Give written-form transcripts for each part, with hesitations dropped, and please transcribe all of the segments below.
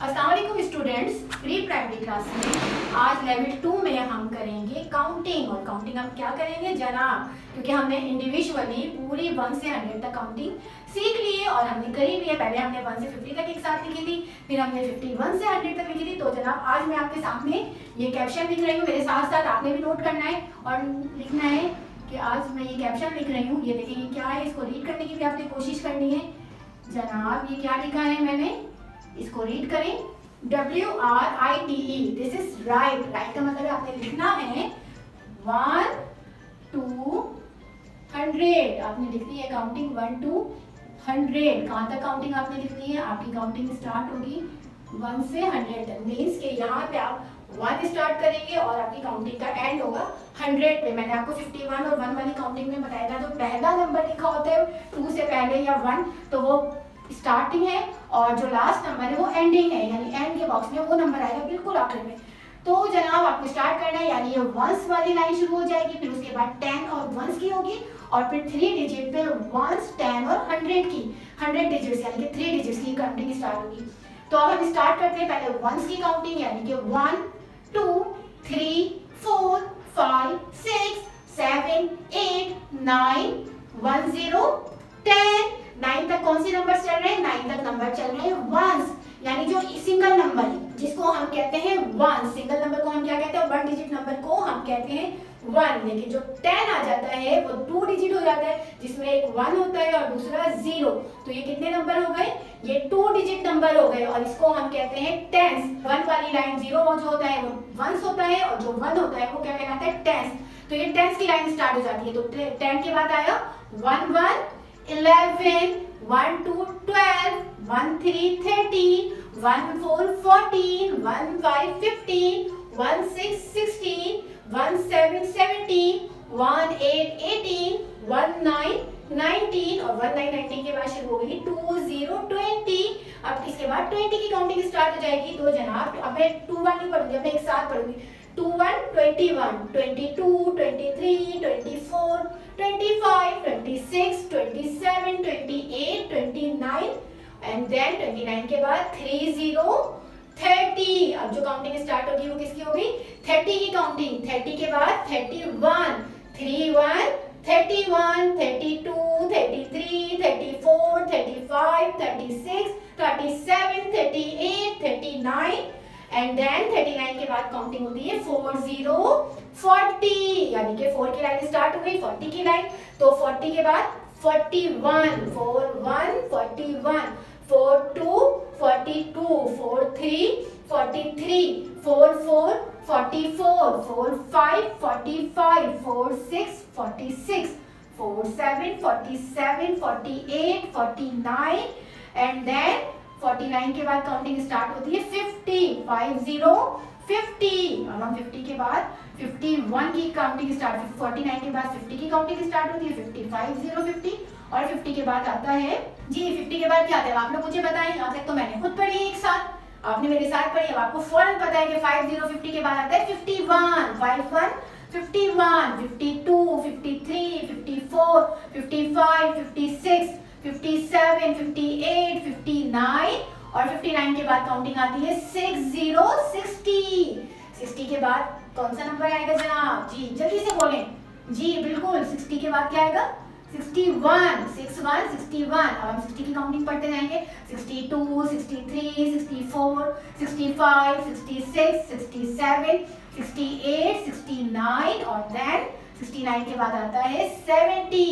अस्सलाम वालेकुम students, pre primary class में आज लेवल 2 में हम करेंगे काउंटिंग। और काउंटिंग हम क्या करेंगे जनाब, क्योंकि हमने इंडिविजुअली पूरी 1 से 100 तक काउंटिंग सीख ली है और हमने करी भी है। पहले हमने 1 से 50 तक एक साथ लिखी थी, फिर हमने 51 से 100 तक लिखी थी। तो जनाब आज मैं आपके सामने ये कैप्शन लिख रही हूँ, मेरे साथ साथ आपने भी नोट करना है और लिखना है कि आज मैं ये कैप्शन लिख रही हूँ। ये देखिए क्या है, इसको रीड करने की भी आपने कोशिश करनी है। जनाब ये क्या लिखा है मैंने, इसको रीड करें। WRITE, this is right. Right का मतलब आपने लिखना है 1 to 100। आपने लिखनी है काउंटिंग 1 to 100। कहाँ तक काउंटिंग आपने लिखनी है? आपकी काउंटिंग स्टार्ट होगी 1 से 100 तक। मीन्स के यहाँ पे आप 1 स्टार्ट करेंगे और आपकी काउंटिंग का एंड होगा 100 पे। मैंने आपको 51 और 1 वाली काउंटिंग में बताया था, जो पहला नंबर लिखा होता है 2 से पहले या 1, तो वो स्टार्टिंग है और जो लास्ट नंबर है वो एंडिंग है, यानी एंड के बॉक्स में वो नंबर आएगा बिल्कुल आखिर में। तो जनाब आपको स्टार्ट करना है, यानी ये वंस वाली लाइन शुरू हो जाएगी, फिर उसके बाद 10 और वंस की होगी और फिर 3 डिजिट पे वंस 10 और 100 की 100 डिजिट्स यानी कि 3 डिजिट्स की काउंटिंग स्टार्ट होगी। तो अब हम स्टार्ट करते हैं पहले वंस की काउंटिंग, यानी कि 1 2 3 4 5 6 7 8 9 1 0 10। 9 तक कौन से नंबर चल रहे हैं? 9 तक नंबर चल रहे हैं वंस, यानी जो सिंगल नंबर है जिसको हम कहते हैं वन। सिंगल नंबर को हम क्या कहते हैं? 1 डिजिट नंबर को हम कहते हैं 1। लेकिन जो 10 आ जाता है वो 2 डिजिट हो जाता है, जिसमें एक 1 होता है और दूसरा 0। तो ये कितने नंबर हो गए? ये 2 डिजिट नंबर हो गए और इसको हम कहते हैं टेंस। 1 वाली लाइन 0 जो होता है वो वंस होता है और जो 1 होता है वो क्या कहलाता है? टेंस। तो ये टेंस की लाइन स्टार्ट हो जाती है। तो 10 के बाद आया 1 1 11 1 2 12 1 3 13 1 4 14 1 5 15 1 6 16 1 7 17 1 8 18 1 9 19 और 1 9 19 के बाद शुरू हो गई 2 0 20। अब इसके बाद 20 की काउंटिंग स्टार्ट हो जाएगी। तो जनाब अब मैं 2 1 नहीं पढ़ूंगी, अब मैं एक साथ पढ़ूंगी। 2 1 21 22 23 24 25 26 27 28 29 एंड देन 29 के बाद 30 30। अब जो काउंटिंग स्टार्ट होगी वो किसकी होगी? 30 की काउंटिंग। 30 के बाद 31 31 31 32 33 34 35 36 37 38 39 एंड देन 39 के बाद काउंटिंग होती है 40 40, यानी कि 4 की लाइन स्टार्ट हो गई 40 की लाइन। तो 40 के बाद 41 41 41 42 42 43 43 44 44 45 45 46 46 47 47 48 49 एंड देन 49 के बाद काउंटिंग स्टार्ट होती है 50 50। अब हम 50 के बाद 51 की काउंटिंग स्टार्ट, 49 के बाद 50 की काउंटिंग स्टार्ट होती है 55 50 और 50 के बाद आता है जी 50 के बाद क्या आता है आप लोग मुझे बताएं। यहाँ तक तो मैंने खुद पढ़ी एक साथ, आपने मेरे साथ पढ़ी, अब आपको फौरन पता है कि 50 के बाद आता है 51 51 51 52 53 54 55 56 57 58 59 और 59 के बाद काउंटिंग आती है 60 60 के बाद कौन सा नंबर आएगा जनाब? जी जल्दी से बोलें जी, बिल्कुल 60 के बाद क्या आएगा? 61 61 61। अब हम 60 की काउंटिंग पढ़ते जाएंगे 62 63 64 65 66 67 68 69 और देन 69 के बाद आता है 70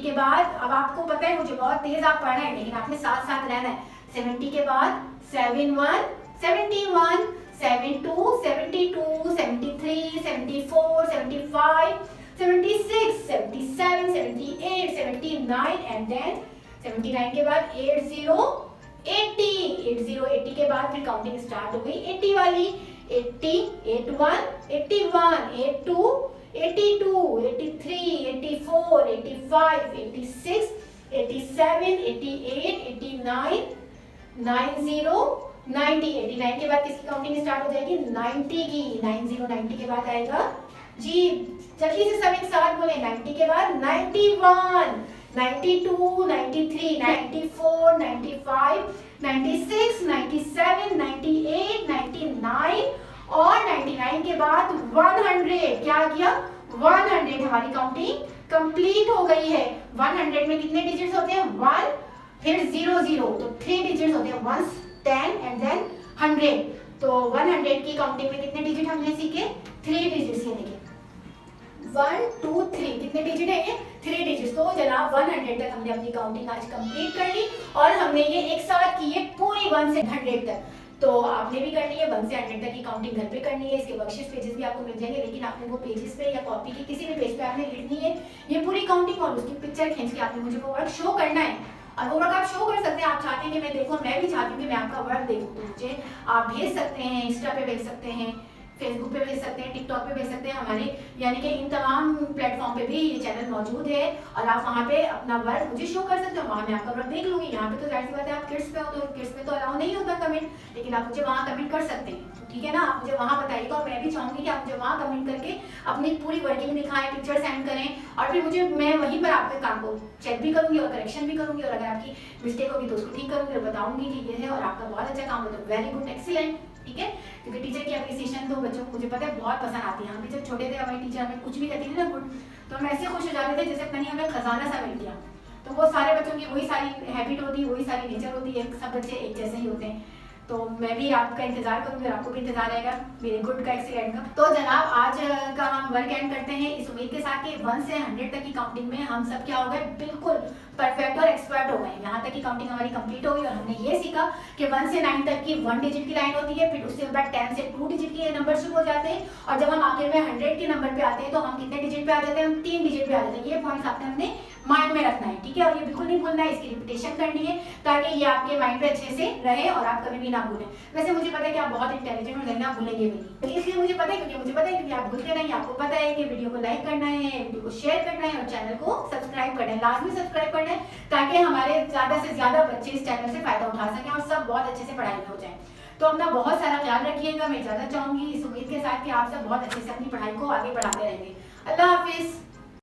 के बाद। अब आपको पता है मुझे बहुत तेज आप पढ़ना है, लेकिन आपने साथ साथ रहना है। 70 के बाद 71 71 72 72 73 74 75 76 77 78 79 एंड देन 79 के बाद 80 के बाद फिर काउंटिंग स्टार्ट हो गई 80 वाली। 80 81 81 82 82 83 84 85 86 87 88 89 90 90। 89 के बाद किसकी काउंटिंग स्टार्ट हो जाएगी? 90 की। 90 के बाद आएगा जी, जल्दी से सब एक साथ बोले 90 के बाद 91 92, 93, 94, 95, 96, 97, 98, 99 और 99 के बाद 100। क्या किया? 100। हमारी काउंटिंग कंप्लीट हो गई है। 100 में कितने डिजिट्स होते हैं? 1 फिर 0 0, तो 3 डिजिट्स होते हैं, 1 10 एंड देन 100। तो 100 की काउंटिंग में कितने डिजिट हमने सीखे? 3 डिजिट्स। ये देखिए 1 2 3 कितने डिजिट है? ये 3 डिजिट्स। तो जनाब 100 तक हमने अपनी काउंटिंग आज कंप्लीट कर ली और हमने ये एक साथ की है पूरी 1 से 100 तक। तो आपने भी करनी है 1 से 100 तक की काउंटिंग घर पे करनी है। इसके वर्कशीट पेजेस भी आपको मिल जाएंगे, लेकिन आपने वो पेजेस पे या कॉपी के किसी भी पेज पे आपने लिखनी है ये पूरी काउंटिंग और उसकी पिक्चर खींच के आपने मुझे वो वर्क शो करना है। और वो वर्क आप शो कर सकते हैं। आप चाहते हैं कि मैं देखो, मैं भी चाहती हूँ कि मैं आपका वर्क देखूँ, तो मुझे आप भेज सकते हैं, इंस्टा पे भेज सकते हैं, फेसबुक पे भेज सकते हैं, टिकटॉक पे भेज सकते हैं। हमारे यानी कि इन तमाम प्लेटफॉर्म पे भी ये चैनल मौजूद है और आप वहाँ पे अपना वर्क मुझे शो कर सकते हो। वहाँ मैं आपका वर्क देख लूँगी। यहाँ पे तो जाहिर सी बात है आप किड्स पे हो, तो किड्स पे तो अलाउ नहीं होता कमेंट, लेकिन आप मुझे वहाँ कमेंट कर सकते हैं। ठीक है ना? आप मुझे वहाँ बताइएगा और मैं भी चाहूँगी कि आप मुझे वहाँ कमेंट करके अपनी पूरी वर्किंग दिखाएं, पिक्चर सेंड करें और फिर मुझे मैं वहीं पर आपके काम को चेक भी करूँगी और करेक्शन भी करूँगी। और अगर आपकी मिस्टेक होगी तो उसको ठीक करूँगी और बताऊँगी कि ये है और आपका बहुत अच्छा काम हो, तो वेरी गुड, एक्सीलेंट। ठीक है? क्योंकि टीचर की एप्रिसिएशन तो बच्चों को मुझे पता है बहुत पसंद आती है। हम भी जब छोटे थे हमारी टीचर हमें कुछ भी कहती थी ना गुड, तो हम ऐसे खुश हो जाते थे जैसे कहीं हमें खजाना सा मिल गया। तो वो सारे बच्चों की वही सारी हैबिट होती है, वही सारी नेचर होती है, सब बच्चे एक जैसे ही होते हैं। तो मैं भी आपका इंतजार करूंगी और आपको भी इंतजार रहेगा मेरे गुड का, एक्सीलेंट का। तो जनाब आज का हम वर्क एंड करते हैं इस उम्मीद के साथ कि 1 से 100 तक की काउंटिंग में हम सब क्या हो गए? बिल्कुल परफेक्ट और एक्सपर्ट हो गए। यहाँ तक की काउंटिंग हमारी कंप्लीट हो गई और हमने ये सीखा कि 1 से 9 तक की 1 डिजिट की लाइन होती है, फिर उसके बाद 10 से 2 डिजिट के नंबर शुरू हो जाते हैं और जब हम आखिर में 100 के नंबर पे आते हैं तो हम कितने डिजिट पे आ जाते हैं? हम 3 डिजिट पे आ जाते हैं। ये पॉइंट्स आपने अपने माइंड में रखना है। ठीक है? और ये बिल्कुल नहीं भूलना है, इसकी रिपीटेशन करनी है ताकि ये आपके माइंड पे अच्छे से रहे और आप कभी भी ना भूलें। वैसे मुझे पता है कि आप बहुत इंटेलिजेंट हो, लेकिन आप भूलेंगे भी नहीं, तो इसलिए मुझे पता है क्योंकि मुझे पता है क्योंकि आप भूलते नहीं। आपको पता है कि वीडियो को लाइक करना है, वीडियो को शेयर करना है और चैनल को सब्सक्राइब करना है, लाजमी सब्सक्राइब करना है ताकि हमारे ज्यादा से ज्यादा बच्चे इस चैनल से फायदा उठा सकें और सब बहुत अच्छे से पढ़ाई में हो जाए। तो अपना बहुत सारा ख्याल रखिएगा। मैं इजाजत चाहूंगी इस उम्मीद के साथ कि आप सब बहुत अच्छे से अपनी पढ़ाई को आगे बढ़ाते रहेंगे। अल्लाह हाफिज।